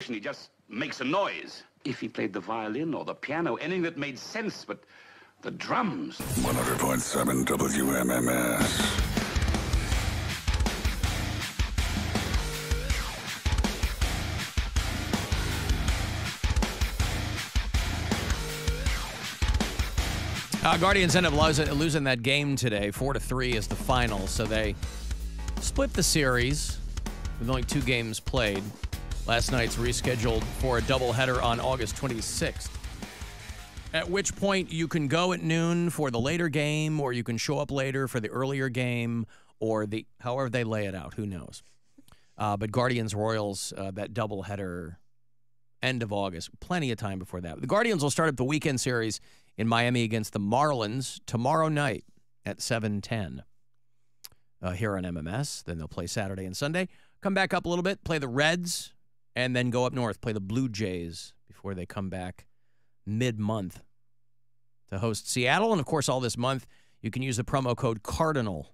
musician. He just makes a noise. If he played the violin or the piano, anything that made sense, but the drums. 100.7 WMMS. Guardians end up losing that game today. 4-3 is the final, so they split the series with only 2 games played. Last night's rescheduled for a doubleheader on August 26th, at which point you can go at noon for the later game, or you can show up later for the earlier game, or however they lay it out. Who knows? But Guardians-Royals, that doubleheader, end of August. Plenty of time before that. The Guardians will start up the weekend series in Miami against the Marlins tomorrow night at 7:10 here on MMS. Then they'll play Saturday and Sunday. Come back up a little bit, play the Reds, and then go up north, play the Blue Jays before they come back mid-month to host Seattle. And, of course, all this month, you can use the promo code CARDINAL,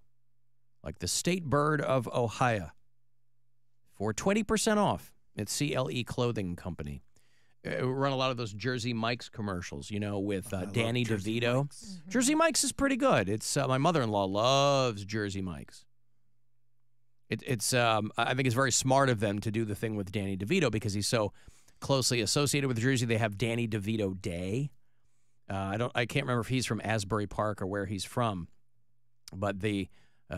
like the state bird of Ohio, for 20% off at CLE Clothing Company. We run a lot of those Jersey Mike's commercials, you know, with Danny DeVito. Mm-hmm. Jersey Mike's is pretty good. It's my mother-in-law loves Jersey Mike's. I think it's very smart of them to do the thing with Danny DeVito because he's so closely associated with Jersey. They have Danny DeVito Day. I can't remember if he's from Asbury Park or where he's from, but the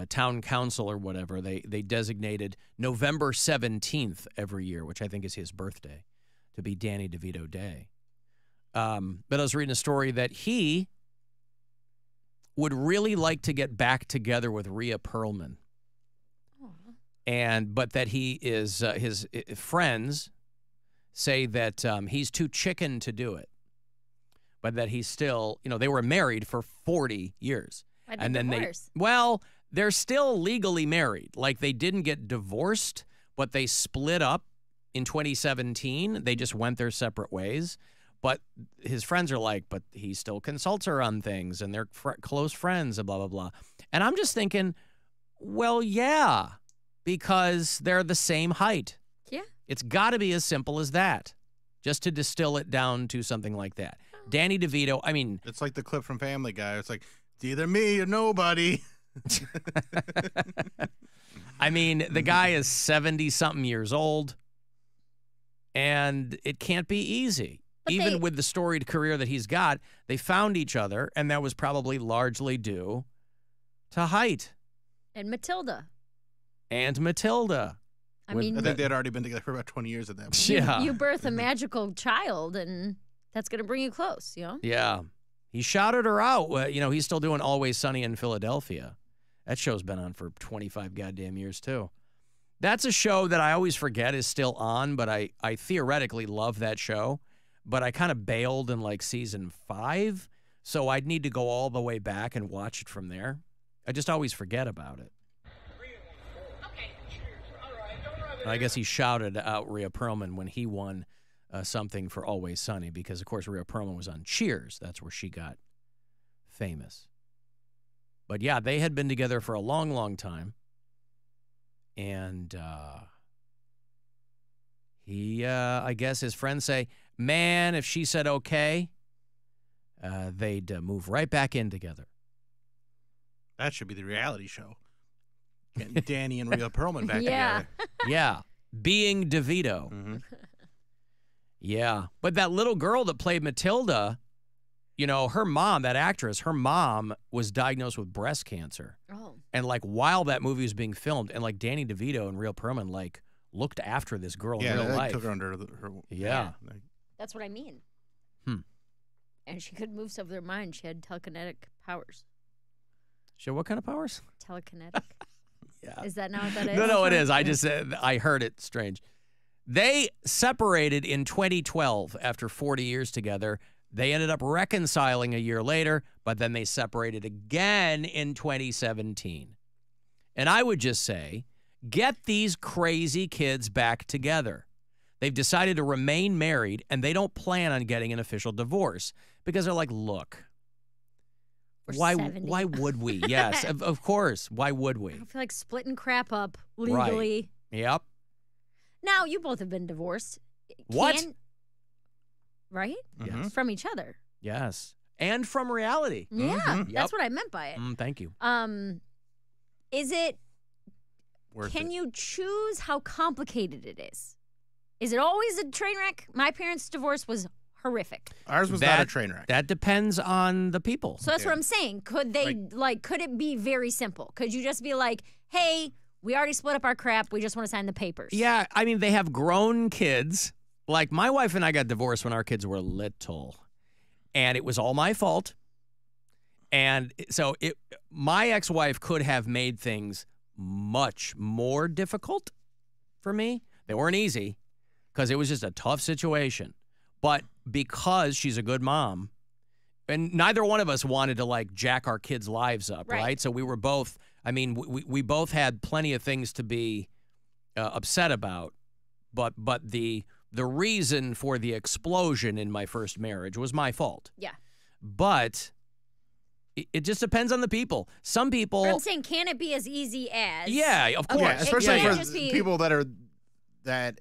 town council or whatever, they designated November 17th every year, which I think is his birthday, to be Danny DeVito Day. But I was reading a story that he would really like to get back together with Rhea Perlman. But that he is, his friends say that he's too chicken to do it. But that he's still, they were married for 40 years. And then they're still legally married. Like, they didn't get divorced, but they split up in 2017. They just went their separate ways. But his friends are like, but he still consults her on things, and they're close friends, and blah, blah, blah. And I'm just thinking, well, yeah, because they're the same height. Yeah. It's got to be as simple as that, just to distill it down to something like that. Oh. Danny DeVito, I mean. It's like the clip from Family Guy. It's like, it's either me or nobody. I mean, the guy is 70-something years old, and it can't be easy. But even with the storied career that he's got, they found each other, and that was probably largely due to height. And Matilda. I mean, I think they'd already been together for about 20 years at that point. Yeah. You birth a magical child, and that's going to bring you close, you know? Yeah. He shouted her out. He's still doing Always Sunny in Philadelphia. That show's been on for 25 goddamn years, too. That's a show that I always forget is still on, but I theoretically love that show. But I kind of bailed in, like, season 5, so I'd need to go all the way back and watch it from there. I just always forget about it. I guess he shouted out Rhea Perlman when he won something for Always Sunny because, of course, Rhea Perlman was on Cheers. That's where she got famous. But, yeah, they had been together for a long, long time. And I guess his friends say, man, if she said okay, they'd move right back in together. That should be the reality show. Getting Danny and Rhea Perlman back together. Yeah. Being DeVito. Mm-hmm. Yeah. But that little girl that played Matilda, her mom, that actress, her mom was diagnosed with breast cancer. Oh. And, like, while that movie was being filmed, and, like, Danny DeVito and Rhea Perlman, like, looked after this girl in real life. Took her under her. Yeah. That's what I mean. Hmm. And she could move stuff with her mind. She had telekinetic powers. She had what kind of powers? Telekinetic. Yeah. Is that not what that is? No, it is. I just said, I heard it strange. They separated in 2012 after 40 years together. They ended up reconciling a year later, but then they separated again in 2017. And I would just say, get these crazy kids back together. They've decided to remain married, and they don't plan on getting an official divorce because they're like, look, why would we? Yes, of course. Why would we? I feel like splitting crap up legally. Right. Yep. Now, you both have been divorced. What? Right? Yes. From each other. Yes. And from reality. Yeah, Yep. that's what I meant by it. Thank you. Is it? Can you choose how complicated it is? Is it always a train wreck? My parents' divorce was horrific. Ours was not a train wreck. That depends on the people. So that's what I'm saying. Could they could it be very simple? Could you just be like, hey, we already split up our crap. We just want to sign the papers. Yeah, I mean, they have grown kids. Like, my wife and I got divorced when our kids were little. And it was all my fault. And so my ex-wife could have made things much more difficult for me. They weren't easy because it was just a tough situation. But because she's a good mom, and neither one of us wanted to, like, jack our kids' lives up, right? So we were both, I mean, we both had plenty of things to be upset about. But the reason for the explosion in my first marriage was my fault. Yeah. But it just depends on the people. Some people. But I'm saying, can it be as easy as? Yeah, of course. Yeah, especially for just be- people that are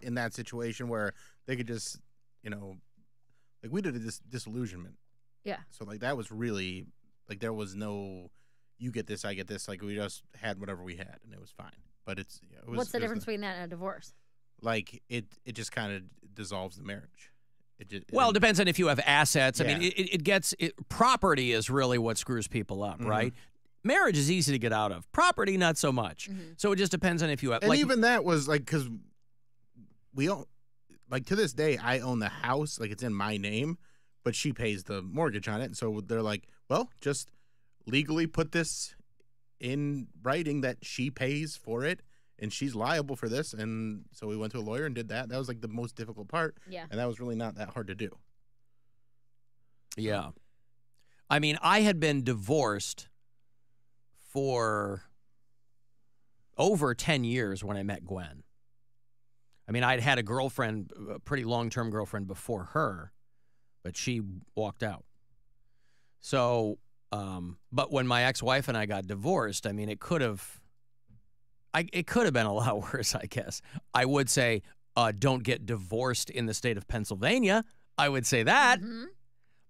in that situation where they could just, like we did a disillusionment. Yeah. So like that was really like there was no, you get this, I get this. Like we just had whatever we had and it was fine. But it was. What's the difference between that and a divorce? Like it just kind of dissolves the marriage. Well, it depends on if you have assets. Yeah. I mean, property is really what screws people up, right? Marriage is easy to get out of. Property, not so much. So it just depends on if you have. And even that was like, because we own, like to this day, I own the house, like it's in my name, but she pays the mortgage on it. So they're like, well, just legally put this in writing that she pays for it. And she's liable for this, and so we went to a lawyer and did that. That was like the most difficult part. Yeah. And that was really not that hard to do. Yeah. I mean, I had been divorced for over 10 years when I met Gwen. I mean, I'd had a girlfriend, a pretty long-term girlfriend before her, but she walked out. So, but when my ex-wife and I got divorced, I mean, it could have been a lot worse, I guess. I would say, don't get divorced in the state of Pennsylvania. I would say that.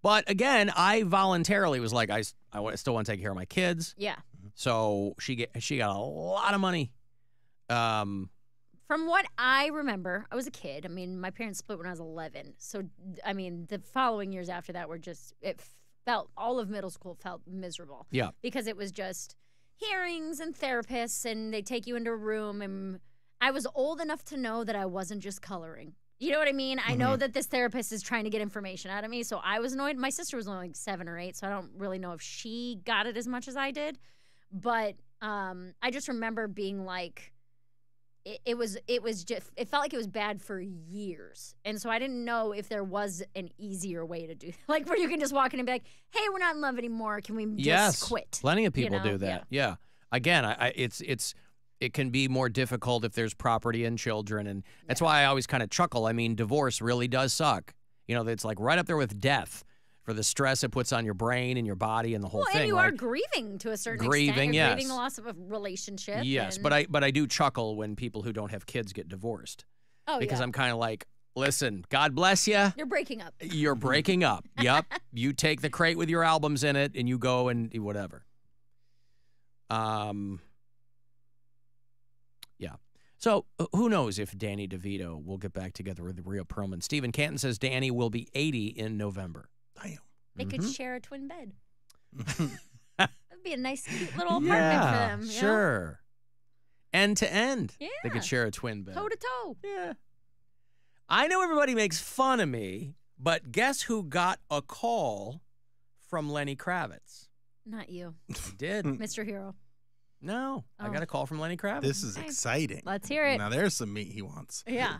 But again, I voluntarily was like, I still want to take care of my kids. Yeah. So she got a lot of money. From what I remember, I was a kid. I mean, my parents split when I was 11. So, I mean, the following years after that were just, all of middle school felt miserable. Yeah. Because it was just hearings and therapists, and they take you into a room, and I was old enough to know that I wasn't just coloring. You know what I mean? I know that this therapist is trying to get information out of me, so I was annoyed. My sister was only like 7 or 8, so I don't really know if she got it as much as I did. But I just remember being like, it felt like it was bad for years. And so I didn't know if there was an easier way to do it. Like where you can just walk in and be like, hey, we're not in love anymore. Can we just quit? Plenty of people do that. Yeah. Again, it can be more difficult if there's property and children. And that's why I always kind of chuckle. I mean, divorce really does suck. It's like right up there with death for the stress it puts on your brain and your body and the whole thing. And you right? are grieving to a certain extent. You're grieving the loss of a relationship. Yes, but I do chuckle when people who don't have kids get divorced. Oh, because I'm kind of like, listen, God bless you. You're breaking up. You're breaking up. Yep. You take the crate with your albums in it and you go and whatever. Yeah. So who knows if Danny DeVito will get back together with Rhea Perlman. Stephen Canton says Danny will be 80 in November. Damn. They could share a twin bed. That'd be a nice, cute little apartment for them. You Sure. End to end. Yeah. They could share a twin bed. Toe to toe. Yeah. I know everybody makes fun of me, but guess who got a call from Lenny Kravitz? Not you. I did. Mr. Hero. No, I got a call from Lenny Kravitz. This is exciting. Let's hear it. Now there's some meat he wants. Yeah.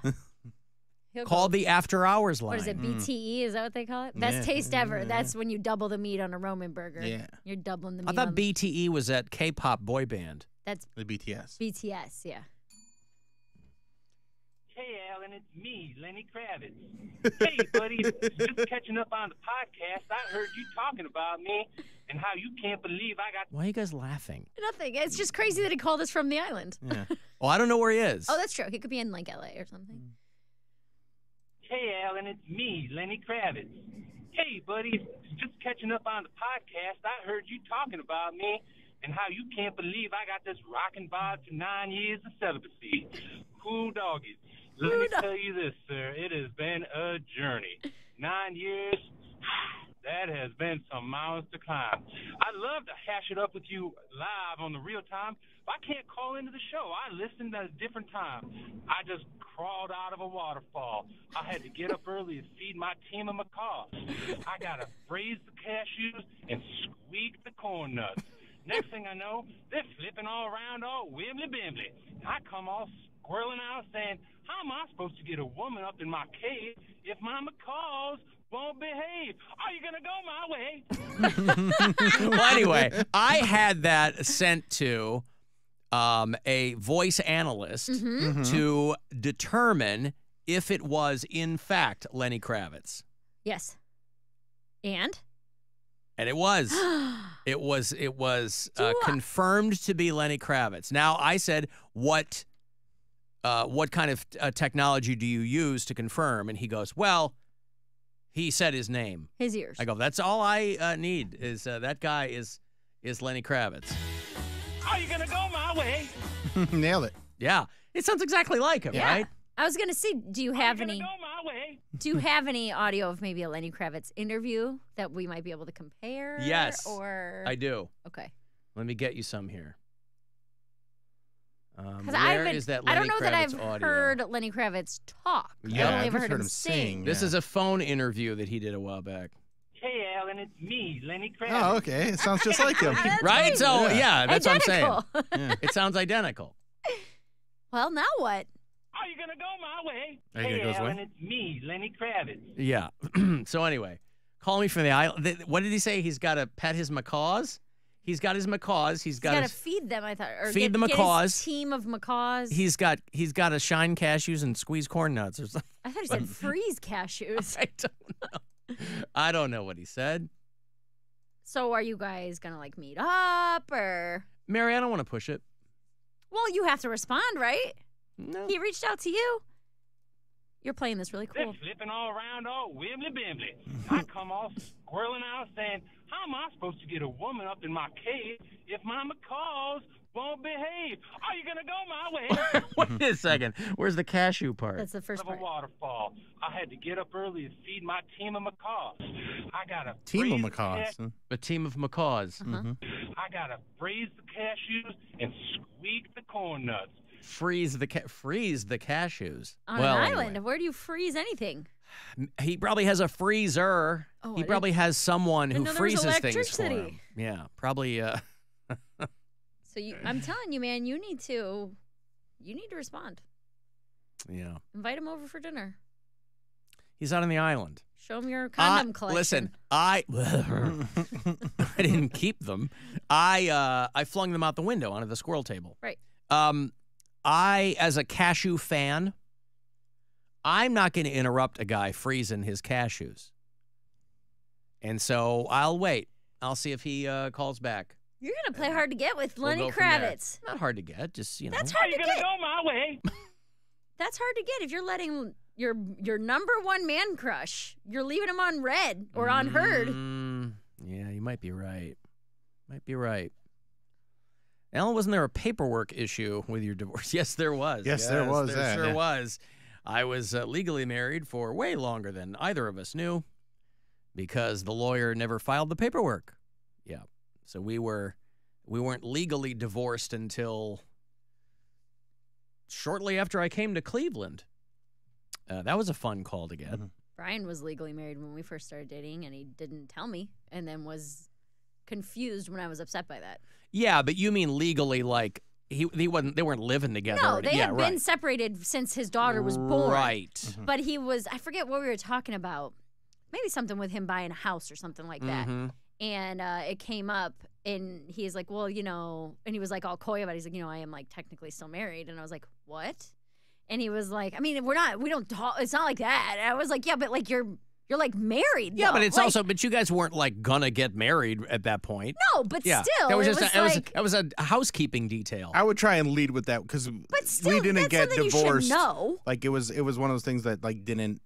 Called the After Hours line. What is it, BTE? Is that what they call it? Best taste ever. That's when you double the meat on a Roman burger. Yeah. You're doubling the meat. I thought BTE was that K-pop boy band. That's the BTS. BTS, yeah. Hey, Alan, it's me, Lenny Kravitz. Hey, buddy, just catching up on the podcast. I heard you talking about me and how you can't believe I got... Why are you guys laughing? Nothing. It's just crazy that he called us from the island. Yeah. Well, I don't know where he is. Oh, that's true. He could be in, like, L.A. or something. Hey, Alan, it's me, Lenny Kravitz. Hey, buddy, just catching up on the podcast. I heard you talking about me and how you can't believe I got this rockin' bod for 9 years of celibacy. Cool doggies. Let me tell you this, sir. It has been a journey. 9 years, that has been some mountains to climb. I'd love to hash it up with you live on the real time, but I can't call into the show. I listened at a different time. I just crawled out of a waterfall. I had to get up early and feed my team of macaws. I got to freeze the cashews and squeak the corn nuts. Next thing I know, they're flipping all around all wibbly-bibbly. I come all squirreling out saying, how am I supposed to get a woman up in my cave if my macaws won't behave? Are you going to go my way? Well, anyway, I had that sent to a voice analyst to determine if it was, in fact, Lenny Kravitz. Yes. And it was. It was confirmed to be Lenny Kravitz. Now, I said, what kind of technology do you use to confirm? And he goes, well, he said his name. His ears. I go, that's all I need is that guy is Lenny Kravitz. Are you going to go my way? Nailed it. Yeah. It sounds exactly like him, right? I was gonna see, do you have any? Go my way. Do you have any audio of maybe a Lenny Kravitz interview that we might be able to compare? Yes, or I do. Okay. Let me get you some here. Because where is that I Lenny don't know Kravitz that I've audio? heard Lenny Kravitz talk. Yeah, I've only I've ever just heard him sing. This is a phone interview that he did a while back. Hey, Alan, it's me, Lenny Kravitz. Oh, okay. It sounds just like him. That's Right? right. So, yeah, that's Identical. what I'm saying. It sounds identical. Well, now what? Are you going to go my way? Are you Hey, gonna go his way? Alan, it's me, Lenny Kravitz. Yeah. So anyway, call me from the island. What did he say? He's got to pet his macaws? He's got his macaws. He's got to feed them, I thought. Or feed get, the get macaws. his team of macaws. He's got to shine cashews and squeeze corn nuts or something. I thought he said freeze cashews. I don't know. I don't know what he said. So are you guys going to like meet up or? Mary, I don't want to push it. Well, you have to respond, right? No. He reached out to you. You're playing this really They're cool. flipping all around all wibbly-bibbly. I come all squirreling out saying, how am I supposed to get a woman up in my cave if my macaws won't behave? Are you going to go my way? Wait a second. Where's the cashew part? That's the first Of a part. waterfall. I had to get up early and feed my team of macaws. I got to Team of freeze the macaws. cash- A team of macaws. I got to freeze the cashews and squeak the corn nuts. Freeze the cashews. On well, an anyway. island, where do you freeze anything? He probably has a freezer. Oh, He I probably has someone who didn't know there was freezes things for electricity. him. Yeah, probably. So I'm telling you, man, you need to respond. Yeah. Invite him over for dinner. He's out on the island. Show him your condom collection. Listen, I didn't keep them. I flung them out the window onto the squirrel table. Right. I, as a cashew fan, I'm not going to interrupt a guy freezing his cashews. And so I'll wait. I'll see if he calls back. You're gonna play hard to get with We'll Lenny go from there. Kravitz. Not hard to get, just, you know. That's Are hard you to going to get. go my way? That's hard to get if you're letting your number one man crush. You're leaving him on red or on herd. Yeah, you might be right. Might be right. Alan, wasn't there a paperwork issue with your divorce? Yes, there was. Yes, there was There that, sure yeah. was. I was legally married for way longer than either of us knew because the lawyer never filed the paperwork. Yeah. So we weren't legally divorced until shortly after I came to Cleveland. That was a fun call to get. Brian was legally married when we first started dating, and he didn't tell me, and then was confused when I was upset by that. Yeah, but you mean legally, like they weren't living together. No, they yeah, had right. been separated since his daughter was born. Right. But he was, I forget what we were talking about. Maybe something with him buying a house or something like that. And it came up, and he's like, well, you know, and he was like all coy about it. He's like, you know, I am like technically still married. And I was like, what? And he was like, I mean, we don't talk, it's not like that. And I was like, yeah, but like you're like married. Yeah, though. but it's like, also, but you guys weren't like gonna get married at that point. No, but Yeah, still. that was it just was that was a housekeeping detail. I would try and lead with that because But still, we didn't that's get something divorced. You should know. Like it was one of those things that like didn't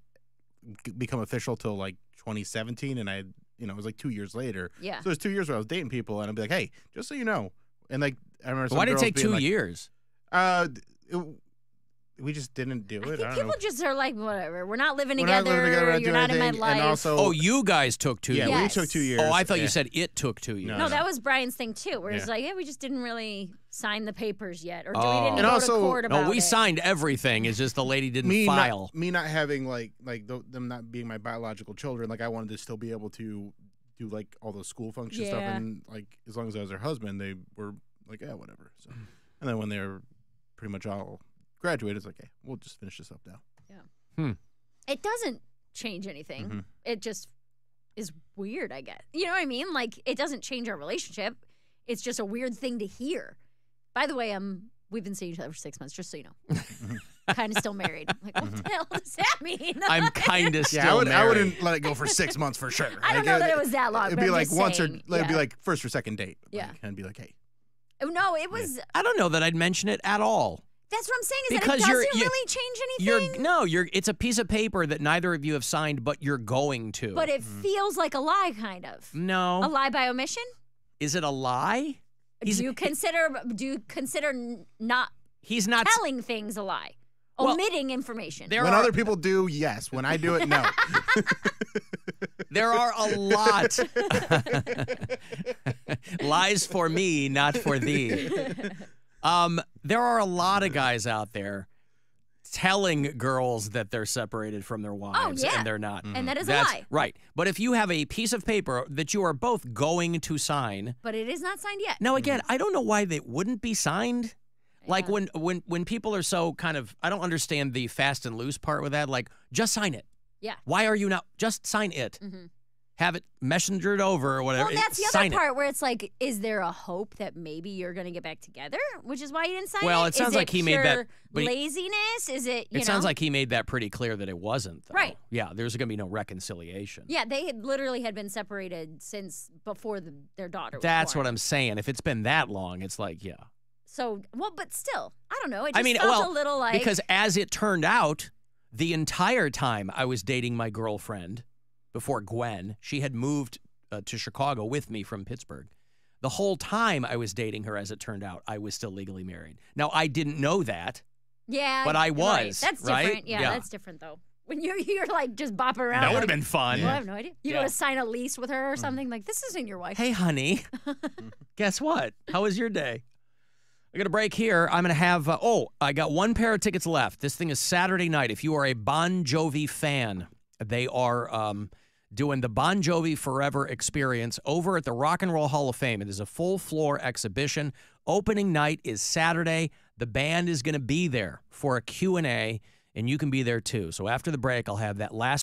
become official till like 2017, and it was like 2 years later. Yeah. So it was 2 years where I was dating people, and I'd be like, hey, just so you know, and like I remember. Why did it girls take being 2 like, years? We just didn't do it. I think don't people know. just are like, whatever. We're not living We're not together. living together, we're not You're doing not in my anything, life. and also, Oh, you guys took 2 yeah, years. we Yes. took 2 years. Oh, I thought yeah. you said it took 2 years. No, that was Brian's thing too, where it's Yeah. like, yeah, we just didn't really sign the papers yet, or we Oh. didn't And go also- to court about No, we it. signed everything. It's just the lady didn't me file. me not having them not being my biological children. Like I wanted to still be able to do like all the school function stuff, Yeah. and like as long as I was their husband, they were like, yeah, whatever. So, and then when they were pretty much all graduated, it's like, hey, we'll just finish this up now. It doesn't change anything. Mhm. It just is weird, I guess. You know what I mean? Like, it doesn't change our relationship. It's just a weird thing to hear. By the way, we've been seeing each other for 6 months, just so you know. Kind of still married. Like, what the hell does that mean? I'm kind of still Yeah, I married. wouldn't let it go for 6 months for sure. I don't know that it was that long. It'd but be I'm like just once or saying, it'd be yeah. like first or second date. Yeah. Like, and be like, hey, No, it was. I don't know that I'd mention it at all. That's what I'm saying. Is Because that it you're- doesn't you- really change anything. It's a piece of paper that neither of you have signed, but you're going to. But it feels like a lie, kind of. no. A lie by omission. Is it a lie? Do you consider not He's not. telling things a lie, Well, omitting information? There when are other people do, yes. When I do it, no. there are a lot lies for me, not for thee. There are a lot of guys out there telling girls that they're separated from their wives, yeah. and they're not. And that is a That's lie. right. But if you have a piece of paper that you are both going to sign, But it is not signed yet. now again, I don't know why they wouldn't be signed. Like Yeah. when people are so kind of, I don't understand the fast and loose part with that. Like, just sign it. Yeah. Why are you not? Just sign it. Mm-hmm. Have it messengered over or whatever. Well, that's the Sign other it. part where it's like, is there a hope that maybe you're going to get back together? Which is why you didn't sign Well, it. it sounds Is like he made that- pure but he- laziness? Is it, you It sounds know? like he made that pretty clear that it wasn't, though. Right. Yeah, there's going to be no reconciliation. Yeah, they had literally had been separated since before their daughter was That's born. what I'm saying. If it's been that long, it's like, yeah. So, well, but still, I don't know. It just I mean, felt well, a little like. because as it turned out, the entire time I was dating my girlfriend, before Gwen, she had moved to Chicago with me from Pittsburgh. The whole time I was dating her, as it turned out, I was still legally married. Now, I didn't know that. Yeah. But I right. was, That's right? different. Yeah, Yeah. that's different, though. When you're like just bopping around. That would like, have been fun. Well, I have no idea. You Yeah. go to sign a lease with her or something. Like, this isn't your wife. Hey, honey, guess what? How was your day? I got a break here. I'm going to have, I got one pair of tickets left. This thing is Saturday night. If you are a Bon Jovi fan, they are doing the Bon Jovi Forever experience over at the Rock and Roll Hall of Fame. It is a full-floor exhibition. Opening night is Saturday. The band is going to be there for a Q&A, and you can be there too. So after the break, I'll have that last